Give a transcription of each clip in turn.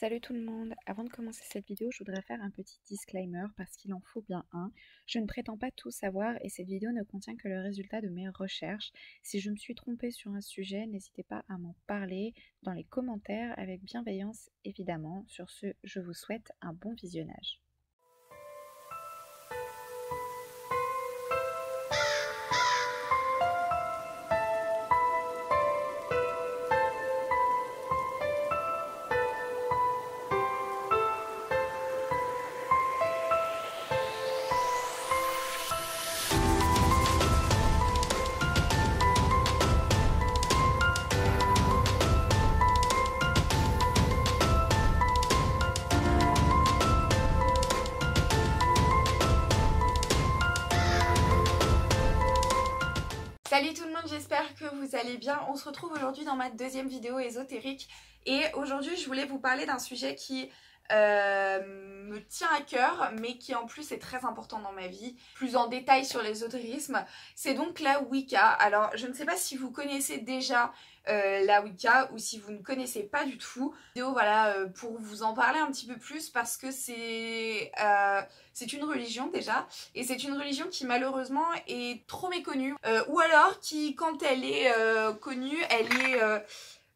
Salut tout le monde! Avant de commencer cette vidéo, je voudrais faire un petit disclaimer parce qu'il en faut bien un. Je ne prétends pas tout savoir et cette vidéo ne contient que le résultat de mes recherches. Si je me suis trompée sur un sujet, n'hésitez pas à m'en parler dans les commentaires avec bienveillance évidemment. Sur ce, je vous souhaite un bon visionnage. Salut tout le monde, j'espère que vous allez bien. On se retrouve aujourd'hui dans ma deuxième vidéo ésotérique et aujourd'hui je voulais vous parler d'un sujet qui me tient à cœur mais qui en plus est très important dans ma vie, plus en détail sur l'ésotérisme. C'est donc la Wicca. Alors je ne sais pas si vous connaissez déjà la Wicca ou si vous ne connaissez pas du tout. Vidéo voilà pour vous en parler un petit peu plus parce que c'est une religion déjà et c'est une religion qui malheureusement est trop méconnue ou alors qui quand elle est connue elle est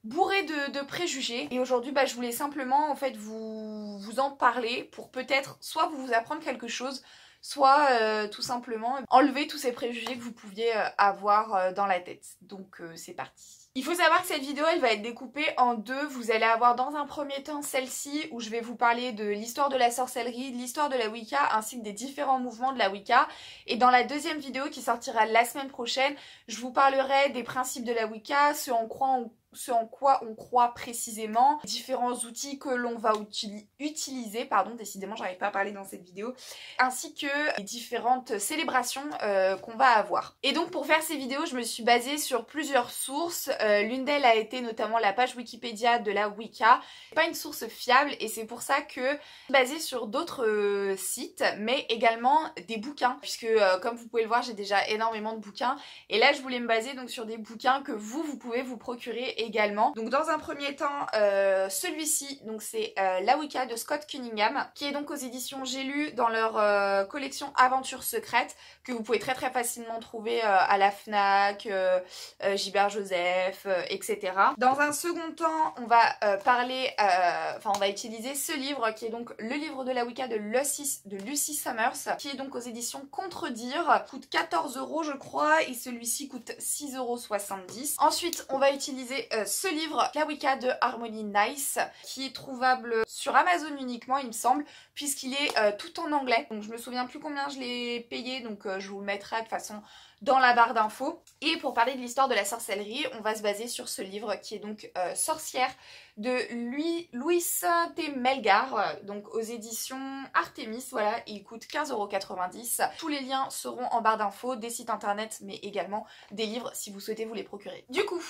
bourrée de préjugés. Et aujourd'hui je voulais simplement en fait vous en parler pour peut-être soit vous apprendre quelque chose, soit tout simplement enlever tous ces préjugés que vous pouviez avoir dans la tête. Donc c'est parti. Il faut savoir que cette vidéo elle va être découpée en deux. Vous allez avoir dans un premier temps celle-ci où je vais vous parler de l'histoire de la sorcellerie, de l'histoire de la Wicca ainsi que des différents mouvements de la Wicca. Et dans la deuxième vidéo qui sortira la semaine prochaine, je vous parlerai des principes de la Wicca, ce en quoi on croit précisément, différents outils que l'on va utiliser, pardon, décidément j'arrive pas à parler dans cette vidéo, ainsi que les différentes célébrations qu'on va avoir. Et donc pour faire ces vidéos, je me suis basée sur plusieurs sources. L'une d'elles a été notamment la page Wikipédia de la Wicca. C'est pas une source fiable et c'est pour ça que je suis basée sur d'autres sites, mais également des bouquins, puisque comme vous pouvez le voir, j'ai déjà énormément de bouquins. Et là, je voulais me baser donc sur des bouquins que vous pouvez vous procurer également. Donc dans un premier temps, celui-ci, donc c'est la Wicca de Scott Cunningham, qui est donc aux éditions J'ai lu dans leur collection Aventures secrètes, que vous pouvez très facilement trouver à la Fnac, Gilbert Joseph, etc. Dans un second temps, on va on va utiliser ce livre qui est donc le livre de la Wicca de Lucy Summers, qui est donc aux éditions Contredire, coûte 14 € je crois, et celui-ci coûte 6,70 €. Ensuite, on va utiliser ce livre, la Wicca de Harmony Nice, qui est trouvable sur Amazon uniquement, il me semble, puisqu'il est tout en anglais. Donc je me souviens plus combien je l'ai payé, donc je vous le mettrai de toute façon dans la barre d'infos. Et pour parler de l'histoire de la sorcellerie, on va se baser sur ce livre qui est donc Sorcière de Louis T. Melgar, donc aux éditions Artemis. Voilà, il coûte 15,90 €. Tous les liens seront en barre d'infos, des sites internet mais également des livres si vous souhaitez vous les procurer. Du coup,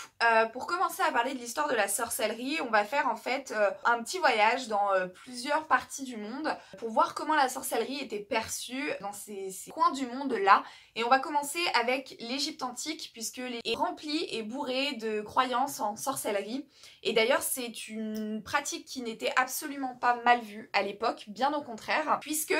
pour commencer à parler de l'histoire de la sorcellerie, on va faire en fait un petit voyage dans plusieurs parties du monde pour voir comment la sorcellerie était perçue dans ces coins du monde là. Et on va commencer avec l'Égypte antique puisque est remplie et bourrée de croyances en sorcellerie. Et d'ailleurs c'est une pratique qui n'était absolument pas mal vue à l'époque, bien au contraire, puisque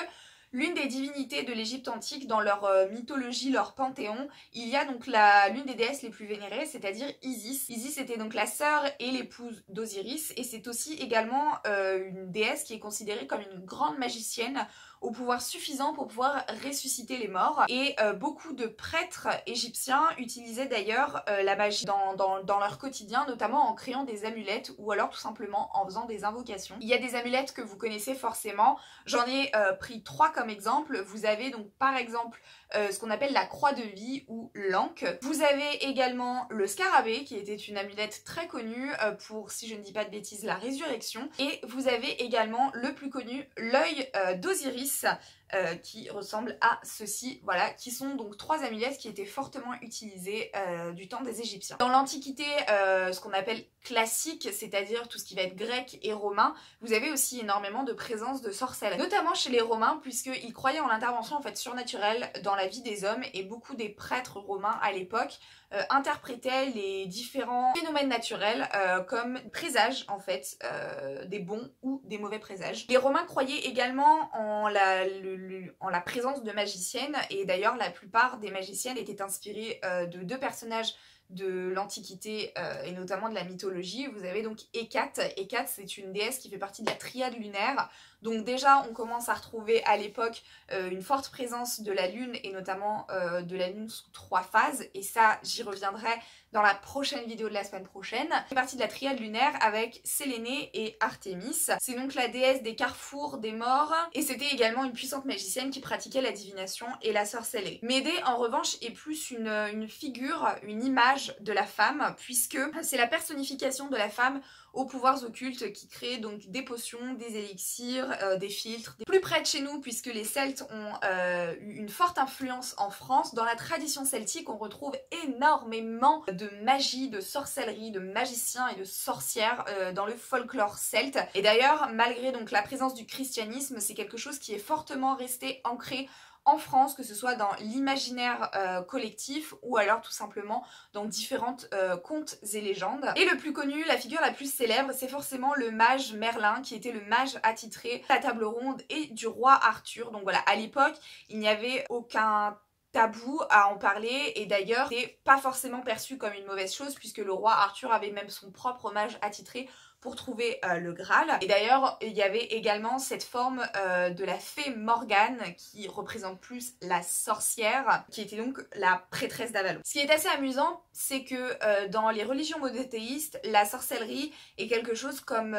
l'une des divinités de l'Égypte antique, dans leur mythologie, leur panthéon, il y a donc l'une des déesses les plus vénérées, c'est-à-dire Isis. Isis était donc la sœur et l'épouse d'Osiris, et c'est aussi également une déesse qui est considérée comme une grande magicienne au pouvoir suffisant pour pouvoir ressusciter les morts. Et beaucoup de prêtres égyptiens utilisaient d'ailleurs la magie dans leur quotidien, notamment en créant des amulettes ou alors tout simplement en faisant des invocations. Il y a des amulettes que vous connaissez forcément, j'en ai pris 3 comme exemple. Vous avez donc par exemple ce qu'on appelle la croix de vie ou l'anque. Vous avez également le scarabée qui était une amulette très connue pour, si je ne dis pas de bêtises, la résurrection. Et vous avez également le plus connu, l'œil d'Osiris, qui ressemble à ceci, voilà, qui sont donc 3 amulettes qui étaient fortement utilisées du temps des Égyptiens. Dans l'Antiquité, ce qu'on appelle classique, c'est-à-dire tout ce qui va être grec et romain, vous avez aussi énormément de présence de sorcellerie, notamment chez les Romains, puisqu'ils croyaient en l'intervention en fait surnaturelle dans la vie des hommes, et beaucoup des prêtres romains à l'époque interprétaient les différents phénomènes naturels comme présages en fait des bons ou des mauvais présages. Les Romains croyaient également en la présence de magiciennes, et d'ailleurs la plupart des magiciennes étaient inspirées de deux personnages de l'Antiquité et notamment de la mythologie. Vous avez donc Hécate. Hécate, c'est une déesse qui fait partie de la triade lunaire. Donc déjà, on commence à retrouver à l'époque une forte présence de la lune, et notamment de la lune sous 3 phases. Et ça, j'y reviendrai dans la prochaine vidéo de la semaine prochaine. C'est partie de la triade lunaire avec Sélénée et Artémis. C'est donc la déesse des carrefours des morts, et c'était également une puissante magicienne qui pratiquait la divination et la sorcellerie. Médée, en revanche, est plus une figure, une image de la femme, puisque c'est la personnification de la femme aux pouvoirs occultes qui crée donc des potions, des élixirs, des filtres. Plus près de chez nous, puisque les Celtes ont eu une forte influence en France, dans la tradition celtique on retrouve énormément de magie, de sorcellerie, de magiciens et de sorcières dans le folklore celte. Et d'ailleurs, malgré donc la présence du christianisme, c'est quelque chose qui est fortement resté ancré en France, que ce soit dans l'imaginaire collectif ou alors tout simplement dans différentes contes et légendes. Et le plus connu, la figure la plus célèbre, c'est forcément le mage Merlin, qui était le mage attitré de la table ronde et du roi Arthur. Donc voilà, à l'époque, il n'y avait aucun tabou à en parler, et d'ailleurs c'est pas forcément perçu comme une mauvaise chose, puisque le roi Arthur avait même son propre mage attitré pour trouver le Graal. Et d'ailleurs, il y avait également cette forme de la fée Morgane, qui représente plus la sorcière, qui était donc la prêtresse d'Avalon. Ce qui est assez amusant, c'est que dans les religions monothéistes, la sorcellerie est quelque chose comme...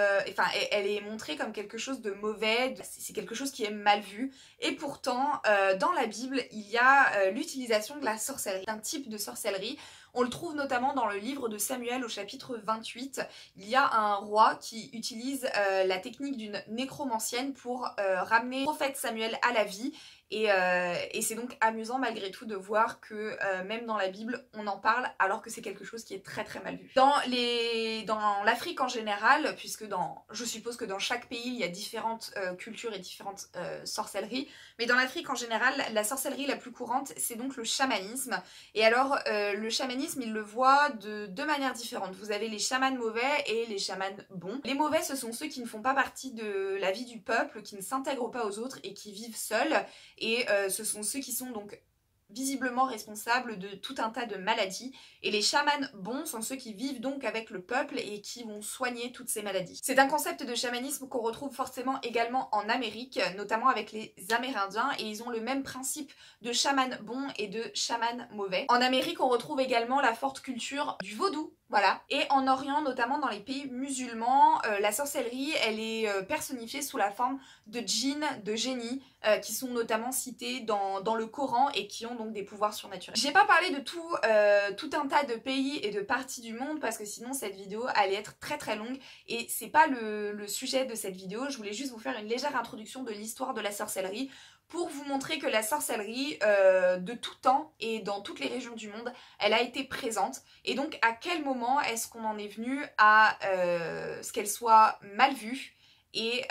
elle est montrée comme quelque chose de mauvais, c'est quelque chose qui est mal vu. Et pourtant, dans la Bible, il y a l'utilisation de la sorcellerie, d'un type de sorcellerie. On le trouve notamment dans le livre de Samuel au chapitre 28. Il y a un roi qui utilise la technique d'une nécromancienne pour ramener le prophète Samuel à la vie. Et c'est donc amusant malgré tout de voir que même dans la Bible on en parle, alors que c'est quelque chose qui est très très mal vu. Dans l'Afrique en général, puisque je suppose que dans chaque pays il y a différentes cultures et différentes sorcelleries, mais dans l'Afrique en général, la sorcellerie la plus courante c'est donc le chamanisme. Et alors le chamanisme, il le voit de deux manières différentes. Vous avez les chamans mauvais et les chamans bons. Les mauvais, ce sont ceux qui ne font pas partie de la vie du peuple, qui ne s'intègrent pas aux autres et qui vivent seuls. Et ce sont ceux qui sont donc visiblement responsables de tout un tas de maladies. Et les chamans bons sont ceux qui vivent donc avec le peuple et qui vont soigner toutes ces maladies. C'est un concept de chamanisme qu'on retrouve forcément également en Amérique, notamment avec les Amérindiens, et ils ont le même principe de chaman bon et de chaman mauvais. En Amérique, on retrouve également la forte culture du vaudou. Voilà. Et en Orient, notamment dans les pays musulmans, la sorcellerie, elle est personnifiée sous la forme de djinns, de génies, qui sont notamment cités dans le Coran et qui ont donc des pouvoirs surnaturels. J'ai pas parlé de tout un tas de pays et de parties du monde, parce que sinon cette vidéo allait être très très longue, et c'est pas le sujet de cette vidéo. Je voulais juste vous faire une légère introduction de l'histoire de la sorcellerie, pour vous montrer que la sorcellerie de tout temps et dans toutes les régions du monde, elle a été présente. Et donc à quel moment est-ce qu'on en est venu à ce qu'elle soit mal vue, et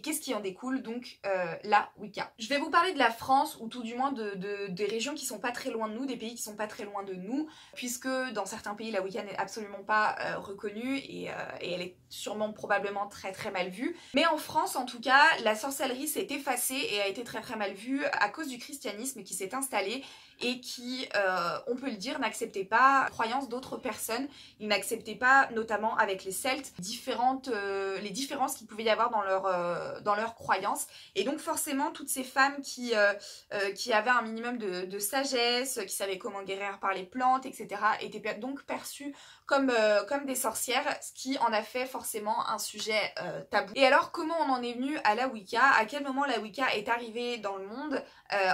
qu'est-ce qui en découle, donc la Wicca. Je vais vous parler de la France, ou tout du moins des régions qui sont pas très loin de nous, des pays qui sont pas très loin de nous, puisque dans certains pays la Wicca n'est absolument pas reconnue, et elle est sûrement probablement très très mal vue. Mais en France en tout cas, la sorcellerie s'est effacée et a été très très mal vue à cause du christianisme qui s'est installé et qui, on peut le dire, n'acceptait pas les croyances d'autres personnes. Ils n'acceptaient pas, notamment avec les Celtes, les différences qu'il pouvait y avoir dans leurs croyances. Et donc forcément, toutes ces femmes qui avaient un minimum de sagesse, qui savaient comment guérir par les plantes, etc., étaient donc perçues comme des sorcières, ce qui en a fait forcément un sujet tabou. Et alors, comment on en est venu à la Wicca? À quel moment la Wicca est arrivée dans le monde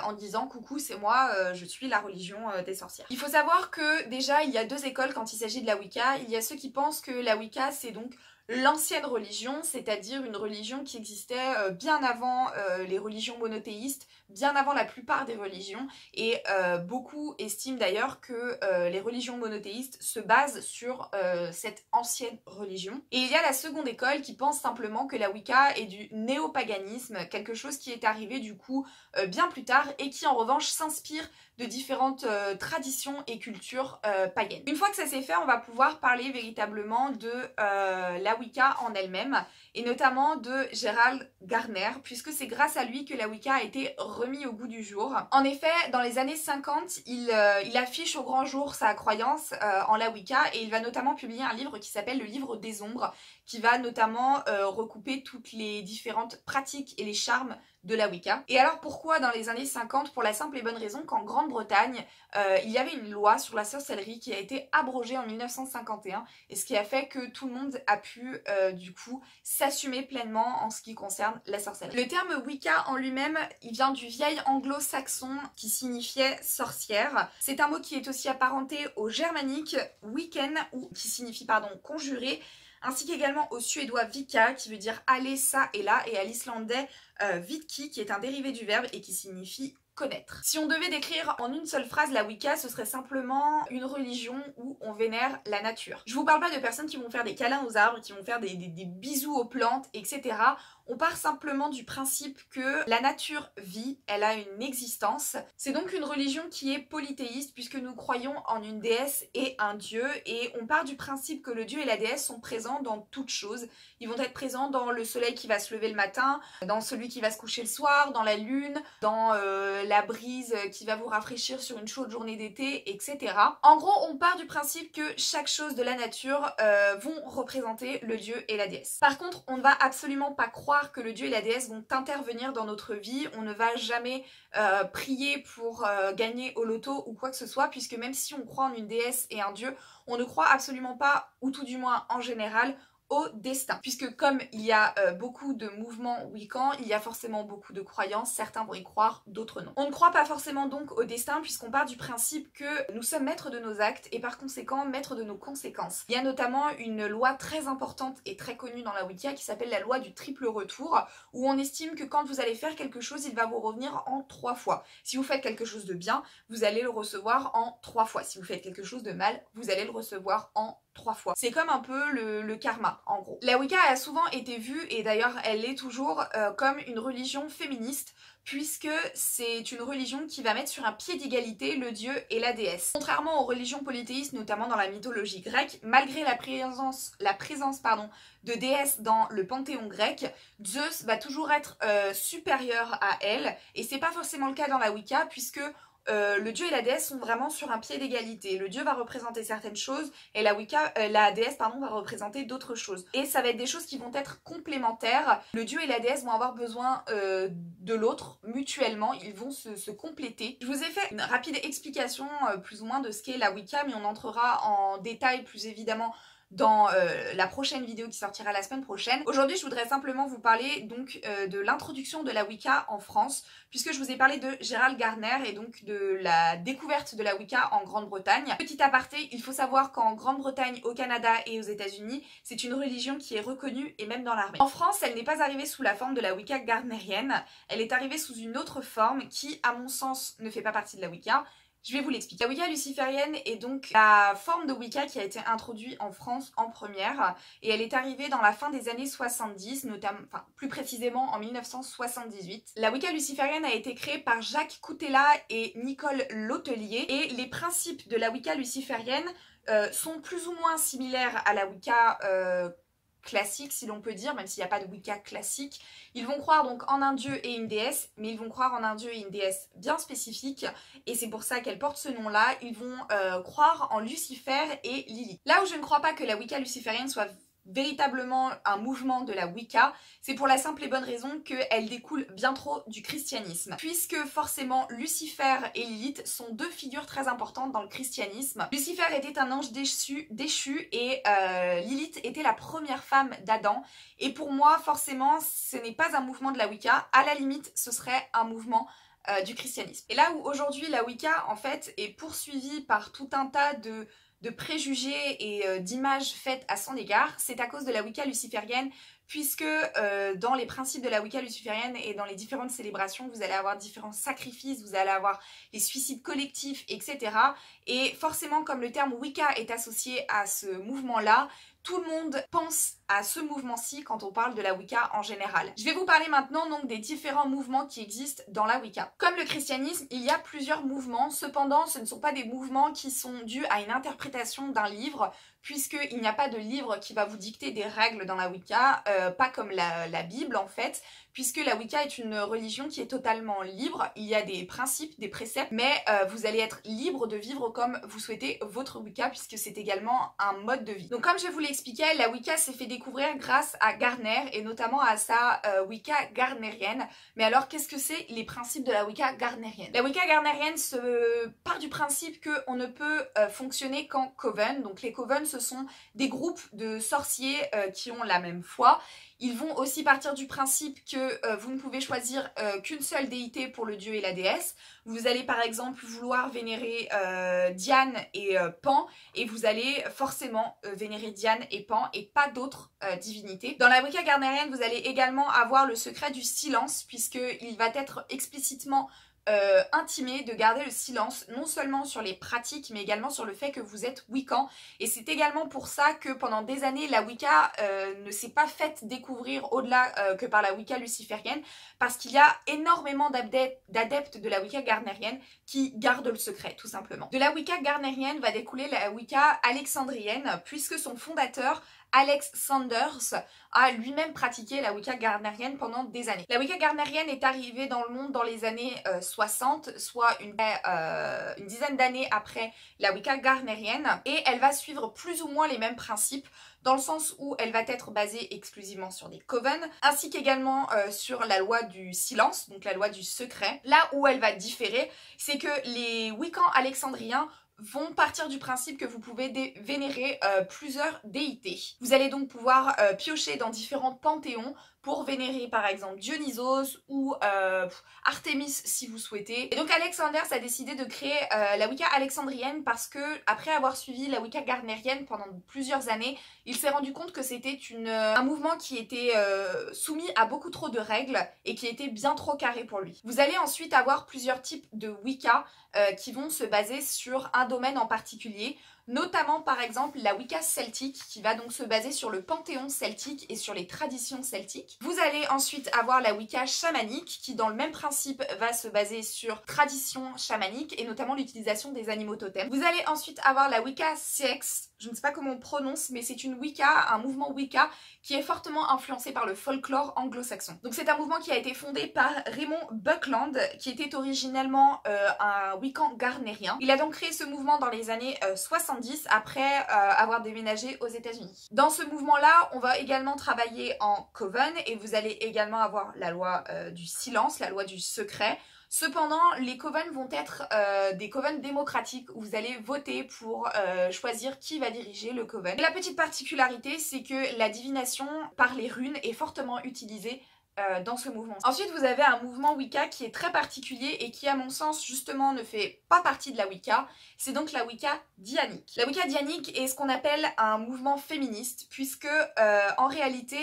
en disant « Coucou, c'est moi, je suis la religion des sorcières ». Il faut savoir que déjà, il y a deux écoles quand il s'agit de la Wicca. Il y a ceux qui pensent que la Wicca, c'est donc l'ancienne religion, c'est-à-dire une religion qui existait bien avant les religions monothéistes, bien avant la plupart des religions, et beaucoup estiment d'ailleurs que les religions monothéistes se basent sur cette ancienne religion. Et il y a la seconde école qui pense simplement que la Wicca est du néopaganisme, quelque chose qui est arrivé du coup bien plus tard, et qui en revanche s'inspire de différentes traditions et cultures païennes. Une fois que ça s'est fait, on va pouvoir parler véritablement de la Wicca en elle-même, et notamment de Gerald Gardner, puisque c'est grâce à lui que la Wicca a été remis au goût du jour. En effet, dans les années 50, il affiche au grand jour sa croyance en la Wicca, et il va notamment publier un livre qui s'appelle le livre des ombres, qui va notamment recouper toutes les différentes pratiques et les charmes de la Wicca. Et alors pourquoi dans les années 50? Pour la simple et bonne raison qu'en Grande-Bretagne, il y avait une loi sur la sorcellerie qui a été abrogée en 1951, et ce qui a fait que tout le monde a pu du coup s'assumer pleinement en ce qui concerne la sorcellerie. Le terme Wicca en lui-même, il vient du vieil anglo-saxon qui signifiait sorcière. C'est un mot qui est aussi apparenté au germanique Wicken, ou qui signifie pardon conjurer, ainsi qu'également au suédois vika qui veut dire aller, ça et là, et à l'islandais vitki qui est un dérivé du verbe et qui signifie connaître. Si on devait décrire en une seule phrase la Wicca, ce serait simplement une religion où on vénère la nature. Je vous parle pas de personnes qui vont faire des câlins aux arbres, qui vont faire des bisous aux plantes, etc. On part simplement du principe que la nature vit, elle a une existence. C'est donc une religion qui est polythéiste puisque nous croyons en une déesse et un dieu, et on part du principe que le dieu et la déesse sont présents dans toute chose. Ils vont être présents dans le soleil qui va se lever le matin, dans celui qui va se coucher le soir, dans la lune, dans la brise qui va vous rafraîchir sur une chaude journée d'été, etc. En gros, on part du principe que chaque chose de la nature vont représenter le dieu et la déesse. Par contre, on ne va absolument pas croire que le dieu et la déesse vont intervenir dans notre vie. On ne va jamais prier pour gagner au loto ou quoi que ce soit, puisque même si on croit en une déesse et un dieu, on ne croit absolument pas, ou tout du moins en général, au destin. Puisque comme il y a beaucoup de mouvements wiccans, il y a forcément beaucoup de croyances, certains vont y croire, d'autres non. On ne croit pas forcément donc au destin puisqu'on part du principe que nous sommes maîtres de nos actes et par conséquent maîtres de nos conséquences. Il y a notamment une loi très importante et très connue dans la Wicca qui s'appelle la loi du triple retour, où on estime que quand vous allez faire quelque chose, il va vous revenir en 3 fois. Si vous faites quelque chose de bien, vous allez le recevoir en 3 fois. Si vous faites quelque chose de mal, vous allez le recevoir en 3 fois. C'est comme un peu le karma, en gros. La Wicca a souvent été vue, et d'ailleurs elle l'est toujours, comme une religion féministe, puisque c'est une religion qui va mettre sur un pied d'égalité le dieu et la déesse. Contrairement aux religions polythéistes, notamment dans la mythologie grecque, malgré la présence de déesses dans le panthéon grec, Zeus va toujours être supérieur à elle, et c'est pas forcément le cas dans la Wicca, puisque le dieu et la déesse sont vraiment sur un pied d'égalité. Le dieu va représenter certaines choses et la déesse va représenter d'autres choses. Et ça va être des choses qui vont être complémentaires. Le dieu et la déesse vont avoir besoin de l'autre mutuellement, ils vont se compléter. Je vous ai fait une rapide explication plus ou moins de ce qu'est la Wicca, mais on entrera en détail plus évidemment dans la prochaine vidéo qui sortira la semaine prochaine. Aujourd'hui, je voudrais simplement vous parler donc de l'introduction de la Wicca en France, puisque je vous ai parlé de Gerald Gardner et donc de la découverte de la Wicca en Grande-Bretagne. Petit aparté, il faut savoir qu'en Grande-Bretagne, au Canada et aux États-Unis, c'est une religion qui est reconnue et même dans l'armée. En France, elle n'est pas arrivée sous la forme de la Wicca gardnerienne, elle est arrivée sous une autre forme qui, à mon sens, ne fait pas partie de la Wicca. Je vais vous l'expliquer. La Wicca luciférienne est donc la forme de Wicca qui a été introduite en France en première, et elle est arrivée dans la fin des années 70, notamment, enfin plus précisément en 1978. La Wicca luciférienne a été créée par Jacques Coutella et Nicole Lautelier, et les principes de la Wicca luciférienne sont plus ou moins similaires à la Wicca classique, si l'on peut dire, même s'il n'y a pas de Wicca classique. Ils vont croire donc en un dieu et une déesse, mais ils vont croire en un dieu et une déesse bien spécifiques, et c'est pour ça qu'elle porte ce nom-là. Ils vont croire en Lucifer et Lilith. Là où je ne crois pas que la Wicca luciférienne soit véritablement un mouvement de la Wicca, c'est pour la simple et bonne raison qu'elle découle bien trop du christianisme. Puisque forcément Lucifer et Lilith sont deux figures très importantes dans le christianisme. Lucifer était un ange déchu et Lilith était la première femme d'Adam. Et pour moi, forcément, ce n'est pas un mouvement de la Wicca. À la limite, ce serait un mouvement du christianisme. Et là où aujourd'hui la Wicca, en fait, est poursuivie par tout un tas de préjugés et d'images faites à son égard, c'est à cause de la Wicca luciférienne, puisque dans les principes de la Wicca luciférienne et dans les différentes célébrations, vous allez avoir différents sacrifices, vous allez avoir les suicides collectifs, etc. Et forcément, comme le terme Wicca est associé à ce mouvement-là, tout le monde pense à ce mouvement-ci quand on parle de la Wicca en général. Je vais vous parler maintenant donc des différents mouvements qui existent dans la Wicca. Comme le christianisme, il y a plusieurs mouvements, cependant ce ne sont pas des mouvements qui sont dus à une interprétation d'un livre, puisqu'il n'y a pas de livre qui va vous dicter des règles dans la Wicca, pas comme la Bible en fait, puisque la Wicca est une religion qui est totalement libre. Il y a des principes, des préceptes, mais vous allez être libre de vivre comme vous souhaitez votre Wicca, puisque c'est également un mode de vie. Donc comme je vous l'ai expliqué, la Wicca s'est fait découvrir grâce à Gardner, et notamment à sa Wicca gardnérienne. Mais alors qu'est-ce que c'est les principes de la Wicca gardnérienne? La Wicca gardnérienne part du principe qu'on ne peut fonctionner qu'en coven. Donc les covens, ce sont des groupes de sorciers qui ont la même foi. Ils vont aussi partir du principe que vous ne pouvez choisir qu'une seule déité pour le dieu et la déesse. Vous allez par exemple vouloir vénérer Diane et Pan, et vous allez forcément vénérer Diane et Pan et pas d'autres divinités. Dans la Wicca gardnérienne, vous allez également avoir le secret du silence, puisqu'il va être explicitement intimé de garder le silence, non seulement sur les pratiques mais également sur le fait que vous êtes Wiccan. Et c'est également pour ça que pendant des années la Wicca ne s'est pas faite découvrir au-delà que par la Wicca luciférienne, parce qu'il y a énormément d'adeptes de la Wicca gardnérienne qui gardent le secret tout simplement. De la Wicca gardnérienne va découler la Wicca alexandrienne, puisque son fondateur Alex Sanders a lui-même pratiqué la Wicca gardnérienne pendant des années. La Wicca gardnérienne est arrivée dans le monde dans les années 60, soit une dizaine d'années après la Wicca gardnérienne, et elle va suivre plus ou moins les mêmes principes, dans le sens où elle va être basée exclusivement sur des covens, ainsi qu'également sur la loi du silence, donc la loi du secret. Là où elle va différer, c'est que les Wiccans alexandriens vont partir du principe que vous pouvez vénérer plusieurs déités. Vous allez donc pouvoir piocher dans différents panthéons pour vénérer par exemple Dionysos ou Artémis si vous souhaitez. Et donc Alex Sanders a décidé de créer la Wicca alexandrienne parce que, après avoir suivi la Wicca gardnérienne pendant plusieurs années, il s'est rendu compte que c'était un mouvement qui était soumis à beaucoup trop de règles et qui était bien trop carré pour lui. Vous allez ensuite avoir plusieurs types de Wicca qui vont se baser sur un domaine en particulier, notamment par exemple la Wicca celtique, qui va donc se baser sur le panthéon celtique et sur les traditions celtiques. Vous allez ensuite avoir la Wicca chamanique, qui dans le même principe va se baser sur traditions chamaniques et notamment l'utilisation des animaux totems. Vous allez ensuite avoir la Wicca sex, je ne sais pas comment on prononce, mais c'est une Wicca, un mouvement Wicca qui est fortement influencé par le folklore anglo-saxon. Donc c'est un mouvement qui a été fondé par Raymond Buckland, qui était originellement un Wiccan gardnérien. Il a donc créé ce mouvement dans les années 70, après avoir déménagé aux États-Unis. Dans ce mouvement-là, on va également travailler en coven, et vous allez également avoir la loi du silence, la loi du secret. Cependant, les covens vont être des covens démocratiques où vous allez voter pour choisir qui va diriger le coven. Et la petite particularité, c'est que la divination par les runes est fortement utilisée dans ce mouvement. Ensuite, vous avez un mouvement Wicca qui est très particulier et qui, à mon sens, justement, ne fait pas partie de la Wicca. C'est donc la Wicca dianique. La Wicca dianique est ce qu'on appelle un mouvement féministe, puisque, en réalité,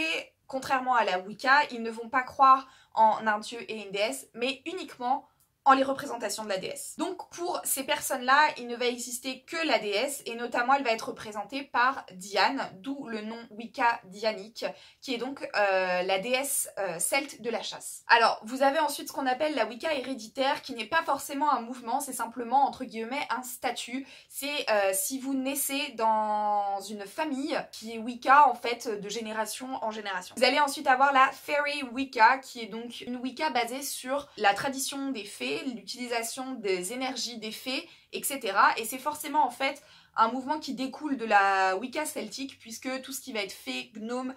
contrairement à la Wicca, ils ne vont pas croire en un dieu et une déesse, mais uniquement en les représentations de la déesse. Donc pour ces personnes-là, il ne va exister que la déesse, et notamment elle va être représentée par Diane, d'où le nom Wicca dianique, qui est donc la déesse celte de la chasse. Alors vous avez ensuite ce qu'on appelle la Wicca héréditaire, qui n'est pas forcément un mouvement, c'est simplement entre guillemets un statut. C'est si vous naissez dans une famille qui est Wicca en fait de génération en génération. Vous allez ensuite avoir la Fairy Wicca, qui est donc une Wicca basée sur la tradition des fées, l'utilisation des énergies des fées, etc. Et c'est forcément en fait un mouvement qui découle de la Wicca celtique, puisque tout ce qui va être fée, gnome,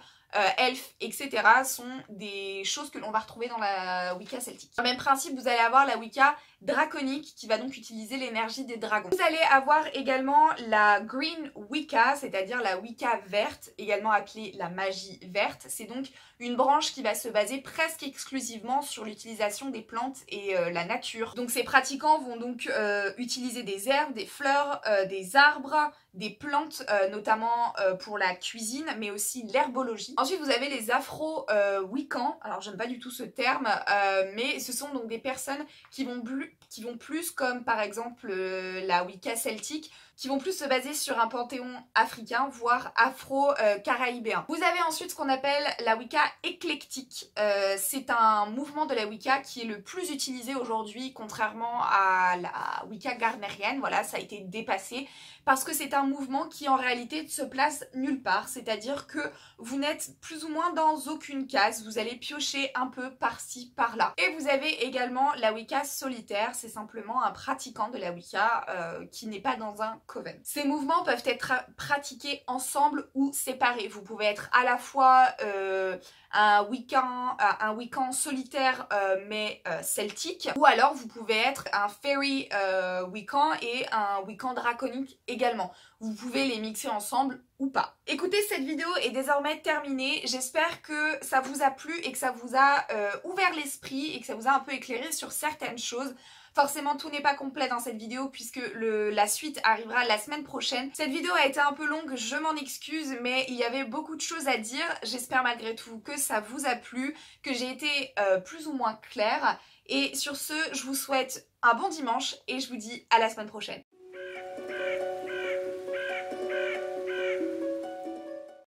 elfes, etc. sont des choses que l'on va retrouver dans la Wicca celtique. Dans le même principe, vous allez avoir la Wicca draconique, qui va donc utiliser l'énergie des dragons. Vous allez avoir également la Green Wicca, c'est-à-dire la Wicca verte, également appelée la magie verte. C'est donc une branche qui va se baser presque exclusivement sur l'utilisation des plantes et la nature. Donc ces pratiquants vont donc utiliser des herbes, des fleurs, des arbres, des plantes, notamment pour la cuisine, mais aussi l'herbologie. Ensuite, vous avez les afro-wiccans. Alors, j'aime pas du tout ce terme, mais ce sont donc des personnes qui vont plus comme par exemple la Wicca celtique, qui vont plus se baser sur un panthéon africain, voire afro-caraïbéen. Vous avez ensuite ce qu'on appelle la Wicca éclectique. C'est un mouvement de la Wicca qui est le plus utilisé aujourd'hui, contrairement à la Wicca gardnerienne. Voilà, ça a été dépassé parce que c'est un mouvement qui en réalité ne se place nulle part, c'est-à-dire que vous n'êtes plus ou moins dans aucune case, vous allez piocher un peu par-ci, par-là. Et vous avez également la Wicca solitaire, c'est simplement un pratiquant de la Wicca qui n'est pas dans un coven. Ces mouvements peuvent être pratiqués ensemble ou séparés. Vous pouvez être à la fois un Wiccan solitaire mais celtique, ou alors vous pouvez être un fairy Wiccan et un Wiccan draconique également. Vous pouvez les mixer ensemble ou pas. Écoutez, cette vidéo est désormais terminée. J'espère que ça vous a plu et que ça vous a ouvert l'esprit et que ça vous a un peu éclairé sur certaines choses. Forcément, tout n'est pas complet dans cette vidéo puisque la suite arrivera la semaine prochaine. Cette vidéo a été un peu longue, je m'en excuse, mais il y avait beaucoup de choses à dire. J'espère malgré tout que ça vous a plu, que j'ai été plus ou moins claire. Et sur ce, je vous souhaite un bon dimanche et je vous dis à la semaine prochaine.